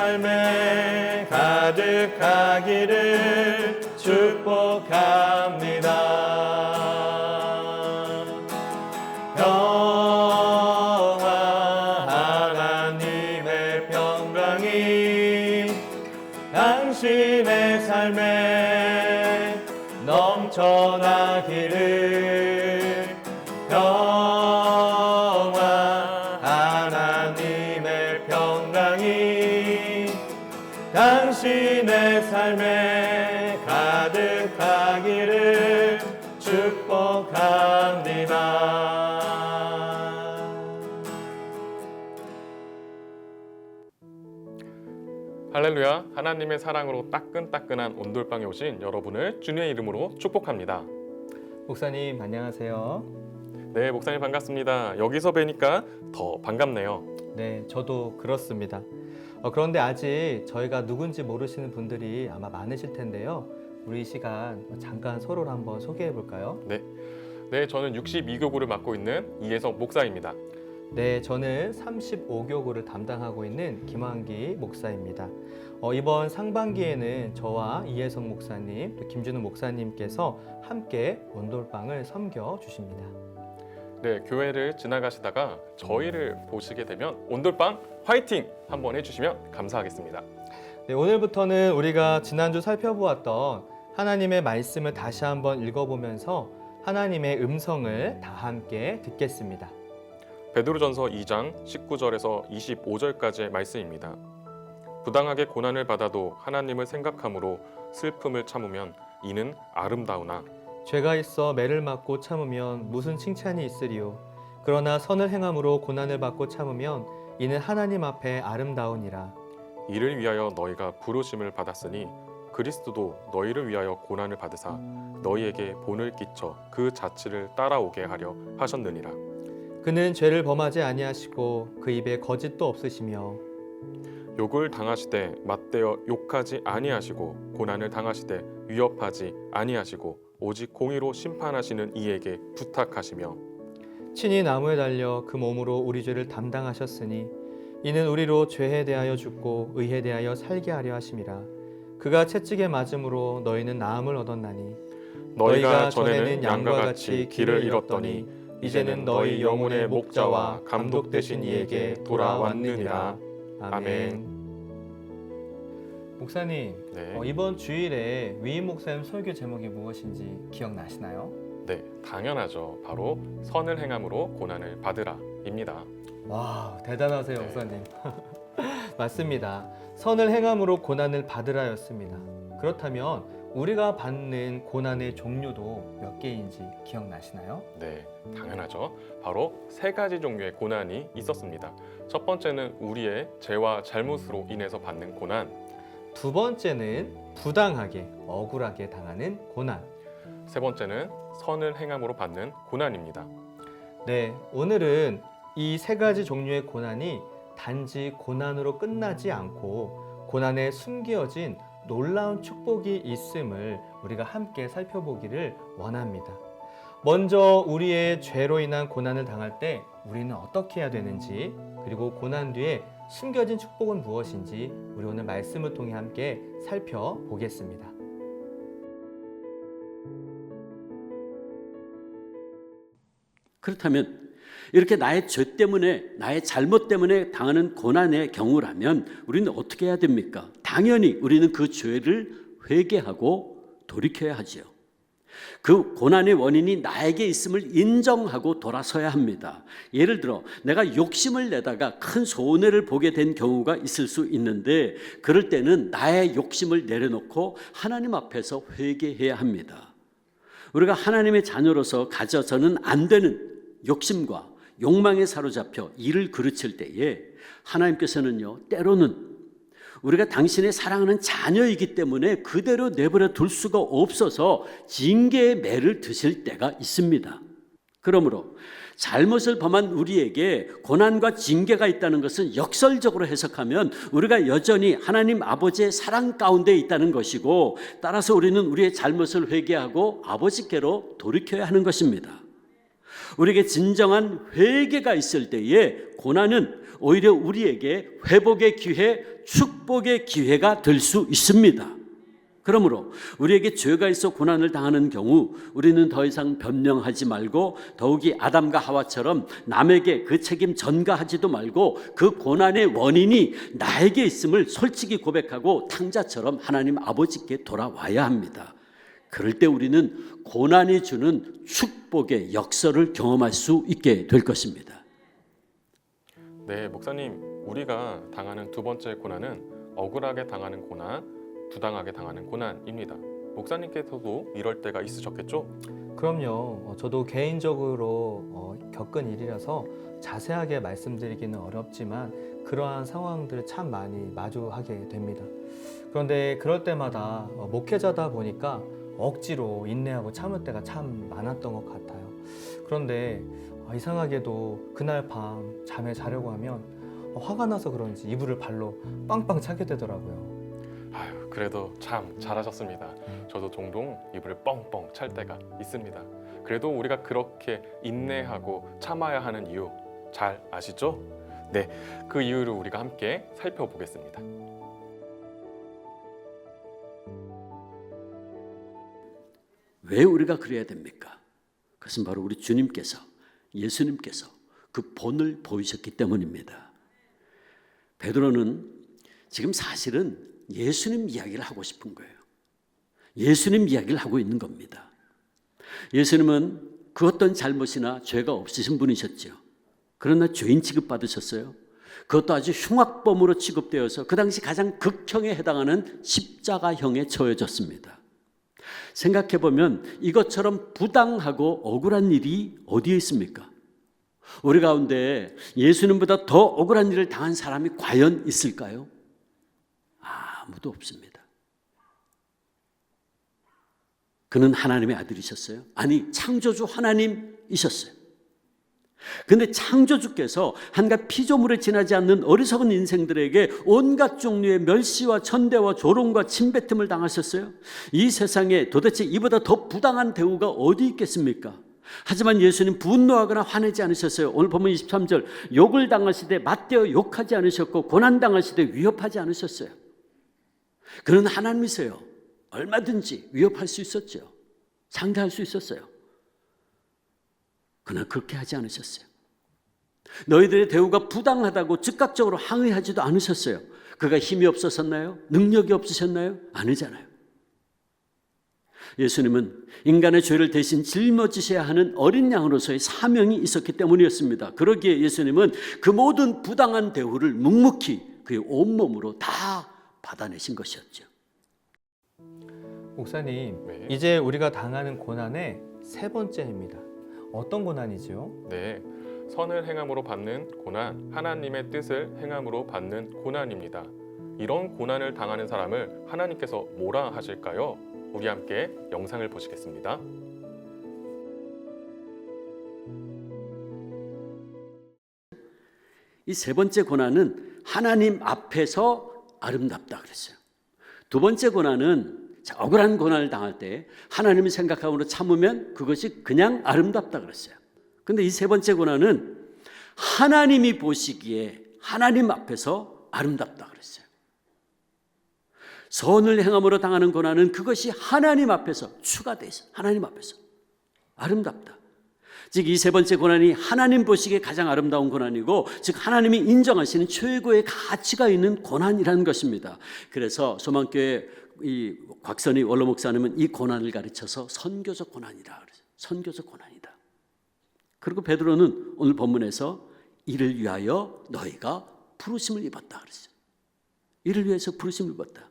삶에 가득하기를 축복합니다. 평화 하나님의 평강이 당신의 삶에 넘쳐나기를. 평화 하나님의 평강이 당신의 삶에 가득하기를 축복합니다. 할렐루야, 하나님의 사랑으로 따끈따끈한 온돌방에 오신 여러분을 주님의 이름으로 축복합니다. 목사님 안녕하세요. 네, 목사님 반갑습니다. 여기서 뵈니까 더 반갑네요. 네, 저도 그렇습니다. 그런데 아직 저희가 누군지 모르시는 분들이 아마 많으실 텐데요. 우리 이 시간 잠깐 서로를 한번 소개해 볼까요? 네, 저는 62교구를 맡고 있는 이혜성 목사입니다. 네, 저는 35교구를 담당하고 있는 김환기 목사입니다. 이번 상반기에는 저와 이혜성 목사님, 또 김준우 목사님께서 함께 온돌방을 섬겨 주십니다. 네, 교회를 지나가시다가 저희를 보시게 되면 온돌방 화이팅! 한번 해주시면 감사하겠습니다. 네, 오늘부터는 우리가 지난주 살펴보았던 하나님의 말씀을 다시 한번 읽어보면서 하나님의 음성을 다 함께 듣겠습니다. 베드로전서 2장 19절에서 25절까지의 말씀입니다. 부당하게 고난을 받아도 하나님을 생각함으로 슬픔을 참으면 이는 아름다우나 죄가 있어 매를 맞고 참으면 무슨 칭찬이 있으리요. 그러나 선을 행함으로 고난을 받고 참으면 이는 하나님 앞에 아름다우니라. 이를 위하여 너희가 부르심을 받았으니 그리스도도 너희를 위하여 고난을 받으사 너희에게 본을 끼쳐 그 자취를 따라오게 하려 하셨느니라. 그는 죄를 범하지 아니하시고 그 입에 거짓도 없으시며 욕을 당하시되 맞대어 욕하지 아니하시고 고난을 당하시되 위협하지 아니하시고 오직 공의로 심판하시는 이에게 부탁하시며 친히 나무에 달려 그 몸으로 우리 죄를 담당하셨으니 이는 우리로 죄에 대하여 죽고 의에 대하여 살게 하려 하심이라. 그가 채찍에 맞음으로 너희는 나음을 얻었나니 너희가 전에는 양과 같이 길을 잃었더니 이제는 너희 영혼의 목자와 감독 되신 이에게 돌아왔느니라. 아멘. 목사님, 네. 이번 주일에 위임 목사님 설교 제목이 무엇인지 기억나시나요? 네, 당연하죠. 바로 선을 행함으로 고난을 받으라입니다. 와, 대단하세요, 네. 목사님. 맞습니다. 선을 행함으로 고난을 받으라였습니다. 그렇다면 우리가 받는 고난의 종류도 몇 개인지 기억나시나요? 네, 당연하죠. 바로 세 가지 종류의 고난이 있었습니다. 첫 번째는 우리의 죄와 잘못으로 인해서 받는 고난. 두 번째는 부당하게, 억울하게 당하는 고난. 세 번째는 선을 행함으로 받는 고난입니다. 네, 오늘은 이 세 가지 종류의 고난이 단지 고난으로 끝나지 않고 고난에 숨겨진 놀라운 축복이 있음을 우리가 함께 살펴보기를 원합니다. 먼저 우리의 죄로 인한 고난을 당할 때 우리는 어떻게 해야 되는지, 그리고 고난 뒤에 숨겨진 축복은 무엇인지 우리 오늘 말씀을 통해 함께 살펴보겠습니다. 그렇다면 이렇게 나의 죄 때문에, 나의 잘못 때문에 당하는 고난의 경우라면 우리는 어떻게 해야 됩니까? 당연히 우리는 그 죄를 회개하고 돌이켜야 하지요. 그 고난의 원인이 나에게 있음을 인정하고 돌아서야 합니다. 예를 들어 내가 욕심을 내다가 큰 손해를 보게 된 경우가 있을 수 있는데, 그럴 때는 나의 욕심을 내려놓고 하나님 앞에서 회개해야 합니다. 우리가 하나님의 자녀로서 가져서는 안 되는 욕심과 욕망에 사로잡혀 일을 그르칠 때에 하나님께서는요, 때로는 우리가 당신의 사랑하는 자녀이기 때문에 그대로 내버려 둘 수가 없어서 징계의 매를 드실 때가 있습니다. 그러므로 잘못을 범한 우리에게 고난과 징계가 있다는 것은 역설적으로 해석하면 우리가 여전히 하나님 아버지의 사랑 가운데 있다는 것이고, 따라서 우리는 우리의 잘못을 회개하고 아버지께로 돌이켜야 하는 것입니다. 우리에게 진정한 회개가 있을 때에 고난은 오히려 우리에게 회복의 기회, 축복의 기회가 될 수 있습니다. 그러므로 우리에게 죄가 있어 고난을 당하는 경우 우리는 더 이상 변명하지 말고 더욱이 아담과 하와처럼 남에게 그 책임 전가하지도 말고 그 고난의 원인이 나에게 있음을 솔직히 고백하고 탕자처럼 하나님 아버지께 돌아와야 합니다. 그럴 때 우리는 고난이 주는 축복의 역설을 경험할 수 있게 될 것입니다. 네, 목사님, 우리가 당하는 두 번째 고난은 억울하게 당하는 고난, 부당하게 당하는 고난입니다. 목사님께서도 이럴 때가 있으셨겠죠? 그럼요. 저도 개인적으로 겪은 일이라서 자세하게 말씀드리기는 어렵지만 그러한 상황들을 참 많이 마주하게 됩니다. 그런데 그럴 때마다 목회자다 보니까 억지로 인내하고 참을 때가 참 많았던 것 같아요. 그런데 이상하게도 그날 밤 잠에 자려고 하면 화가 나서 그런지 이불을 발로 빵빵 차게 되더라고요. 아유, 그래도 참 잘하셨습니다. 저도 종종 이불을 뻥뻥 찰 때가 있습니다. 그래도 우리가 그렇게 인내하고 참아야 하는 이유 잘 아시죠? 네, 그 이유를 우리가 함께 살펴보겠습니다. 왜 우리가 그래야 됩니까? 그것은 바로 우리 주님께서, 예수님께서 그 본을 보이셨기 때문입니다. 베드로는 지금 사실은 예수님 이야기를 하고 싶은 거예요. 예수님 이야기를 하고 있는 겁니다. 예수님은 그 어떤 잘못이나 죄가 없으신 분이셨죠. 그러나 죄인 취급받으셨어요. 그것도 아주 흉악범으로 취급되어서 그 당시 가장 극형에 해당하는 십자가형에 처해졌습니다. 생각해보면 이것처럼 부당하고 억울한 일이 어디에 있습니까? 우리 가운데 예수님보다 더 억울한 일을 당한 사람이 과연 있을까요? 아무도 없습니다. 그는 하나님의 아들이셨어요? 아니, 창조주 하나님이셨어요. 그런데 창조주께서 한갓 피조물에 지나지 않는 어리석은 인생들에게 온갖 종류의 멸시와 천대와 조롱과 침뱉음을 당하셨어요. 이 세상에 도대체 이보다 더 부당한 대우가 어디 있겠습니까? 하지만 예수님 분노하거나 화내지 않으셨어요. 오늘 보면 23절, 욕을 당하시되 맞대어 욕하지 않으셨고 고난당하시되 위협하지 않으셨어요. 그는 하나님이세요. 얼마든지 위협할 수 있었죠. 상대할 수 있었어요. 그러나 그렇게 하지 않으셨어요. 너희들의 대우가 부당하다고 즉각적으로 항의하지도 않으셨어요. 그가 힘이 없었나요? 능력이 없으셨나요? 아니잖아요. 예수님은 인간의 죄를 대신 짊어지셔야 하는 어린 양으로서의 사명이 있었기 때문이었습니다. 그러기에 예수님은 그 모든 부당한 대우를 묵묵히 그의 온몸으로 다 받아내신 것이었죠. 목사님, 네. 이제 우리가 당하는 고난의 세 번째입니다. 어떤 고난이죠? 네, 선을 행함으로 받는 고난, 하나님의 뜻을 행함으로 받는 고난입니다. 이런 고난을 당하는 사람을 하나님께서 뭐라 하실까요? 우리 함께 영상을 보시겠습니다. 이 세 번째 고난은 하나님 앞에서 아름답다 그랬어요. 두 번째 고난은 억울한 고난을 당할 때 하나님을 생각함으로 참으면 그것이 그냥 아름답다 그랬어요. 그런데 이 세 번째 고난은 하나님이 보시기에 하나님 앞에서 아름답다 그랬어요. 선을 행함으로 당하는 고난은 그것이 하나님 앞에서 추가되어 있어요. 하나님 앞에서 아름답다. 즉 이 세 번째 고난이 하나님 보시기에 가장 아름다운 고난이고, 즉 하나님이 인정하시는 최고의 가치가 있는 고난이라는 것입니다. 그래서 소망교회 이 곽선희 원로 목사님은 이 고난을 가르쳐서 선교적 고난이다 그랬어요. 선교적 고난이다. 그리고 베드로는 오늘 본문에서 이를 위하여 너희가 부르심을 입었다 그랬어요. 이를 위해서 부르심을 입었다.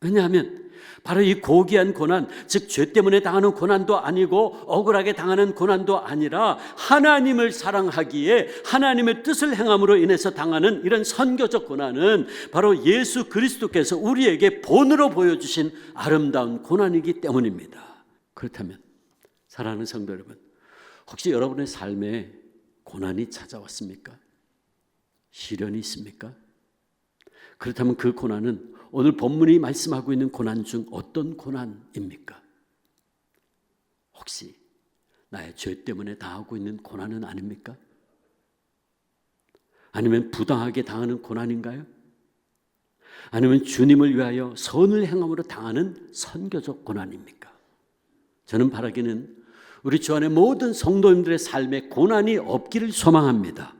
왜냐하면 바로 이 고귀한 고난, 즉 죄 때문에 당하는 고난도 아니고 억울하게 당하는 고난도 아니라 하나님을 사랑하기에 하나님의 뜻을 행함으로 인해서 당하는 이런 선교적 고난은 바로 예수 그리스도께서 우리에게 본으로 보여주신 아름다운 고난이기 때문입니다. 그렇다면 사랑하는 성도 여러분, 혹시 여러분의 삶에 고난이 찾아왔습니까? 시련이 있습니까? 그렇다면 그 고난은 오늘 본문이 말씀하고 있는 고난 중 어떤 고난입니까? 혹시 나의 죄 때문에 당하고 있는 고난은 아닙니까? 아니면 부당하게 당하는 고난인가요? 아니면 주님을 위하여 선을 행함으로 당하는 선교적 고난입니까? 저는 바라기는 우리 주 안에 모든 성도님들의 삶에 고난이 없기를 소망합니다.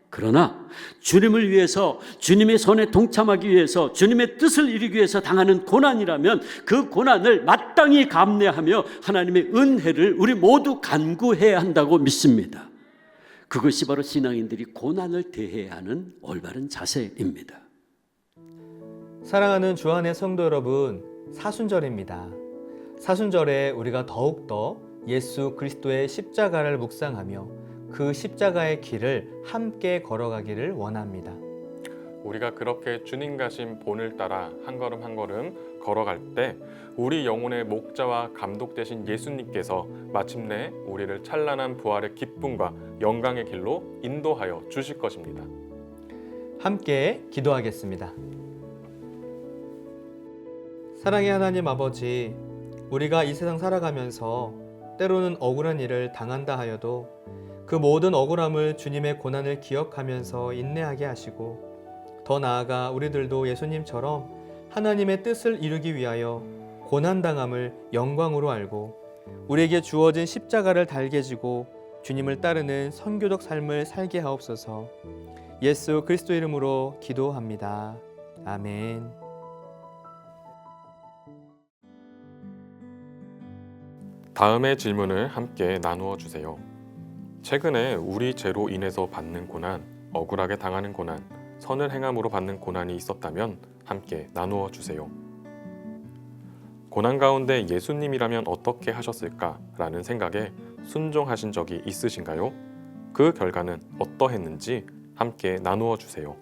그러나 주님을 위해서, 주님의 손에 동참하기 위해서, 주님의 뜻을 이루기 위해서 당하는 고난이라면 그 고난을 마땅히 감내하며 하나님의 은혜를 우리 모두 간구해야 한다고 믿습니다. 그것이 바로 신앙인들이 고난을 대해야 하는 올바른 자세입니다. 사랑하는 주 안의 성도 여러분, 사순절입니다. 사순절에 우리가 더욱더 예수 그리스도의 십자가를 묵상하며 그 십자가의 길을 함께 걸어가기를 원합니다. 우리가 그렇게 주님 가신 본을 따라 한 걸음 한 걸음 걸어갈 때 우리 영혼의 목자와 감독 되신 예수님께서 마침내 우리를 찬란한 부활의 기쁨과 영광의 길로 인도하여 주실 것입니다. 함께 기도하겠습니다. 사랑의 하나님 아버지, 우리가 이 세상 살아가면서 때로는 억울한 일을 당한다 하여도 그 모든 억울함을 주님의 고난을 기억하면서 인내하게 하시고, 더 나아가 우리들도 예수님처럼 하나님의 뜻을 이루기 위하여 고난당함을 영광으로 알고 우리에게 주어진 십자가를 달게 지고 주님을 따르는 선교적 삶을 살게 하옵소서. 예수 그리스도 이름으로 기도합니다. 아멘. 다음의 질문을 함께 나누어 주세요. 최근에 우리 죄로 인해서 받는 고난, 억울하게 당하는 고난, 선을 행함으로 받는 고난이 있었다면 함께 나누어 주세요. 고난 가운데 예수님이라면 어떻게 하셨을까라는 생각에 순종하신 적이 있으신가요? 그 결과는 어떠했는지 함께 나누어 주세요.